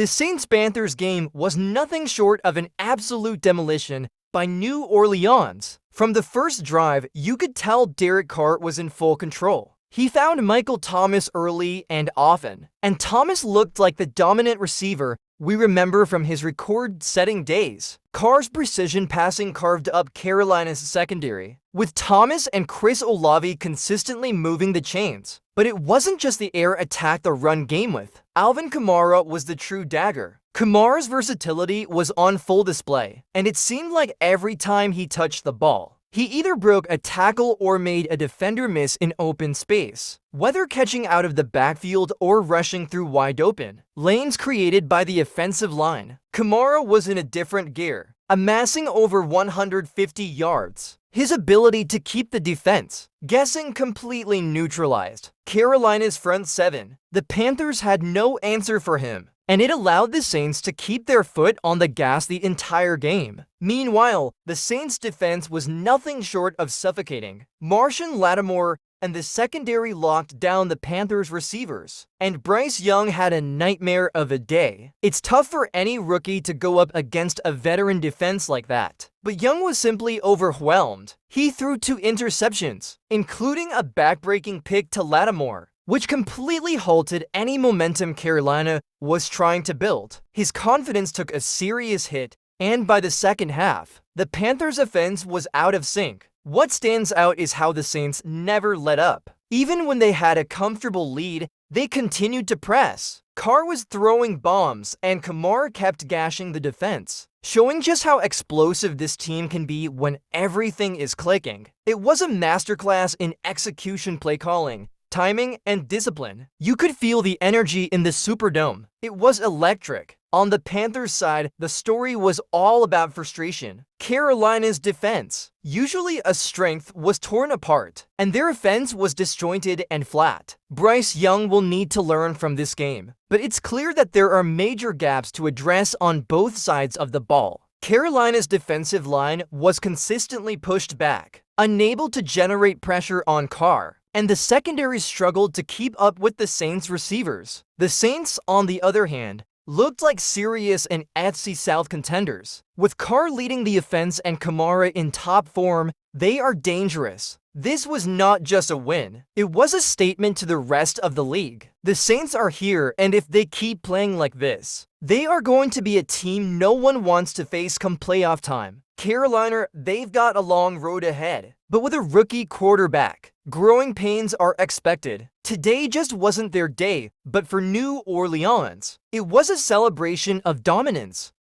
The Saints-Panthers game was nothing short of an absolute demolition by New Orleans. From the first drive, you could tell Derek Carr was in full control. He found Michael Thomas early and often, and Thomas looked like the dominant receiver we remember from his record-setting days. Carr's precision passing carved up Carolina's secondary, with Thomas and Chris Olave consistently moving the chains. But it wasn't just the air attack the run game with. Alvin Kamara was the true dagger. Kamara's versatility was on full display, and it seemed like every time he touched the ball, he either broke a tackle or made a defender miss in open space. Whether catching out of the backfield or rushing through wide open lanes created by the offensive line, Kamara was in a different gear, amassing over 150 yards. His ability to keep the defense guessing completely neutralized Carolina's front seven. The Panthers had no answer for him, and it allowed the Saints to keep their foot on the gas the entire game. Meanwhile, the Saints' defense was nothing short of suffocating. Marshon Lattimore and the secondary locked down the Panthers' receivers, and Bryce Young had a nightmare of a day. It's tough for any rookie to go up against a veteran defense like that, but Young was simply overwhelmed. He threw 2 interceptions, including a backbreaking pick to Lattimore, which completely halted any momentum Carolina was trying to build. His confidence took a serious hit, and by the second half, the Panthers' offense was out of sync. What stands out is how the Saints never let up. Even when they had a comfortable lead, they continued to press. Carr was throwing bombs, and Kamara kept gashing the defense, showing just how explosive this team can be when everything is clicking. It was a masterclass in execution play calling, timing, and discipline. You could feel the energy in the Superdome. It was electric. On the Panthers' side, the story was all about frustration. Carolina's defense, usually a strength, was torn apart, and their offense was disjointed and flat. Bryce Young will need to learn from this game, but it's clear that there are major gaps to address on both sides of the ball. Carolina's defensive line was consistently pushed back, unable to generate pressure on Carr, and the secondary struggled to keep up with the Saints' receivers. The Saints, on the other hand, looked like serious and NFC South contenders. With Carr leading the offense and Kamara in top form, they are dangerous. This was not just a win, it was a statement to the rest of the league. The Saints are here, and if they keep playing like this, they are going to be a team no one wants to face come playoff time. Carolina, they've got a long road ahead, but with a rookie quarterback, growing pains are expected. Today just wasn't their day, but for New Orleans, it was a celebration of dominance.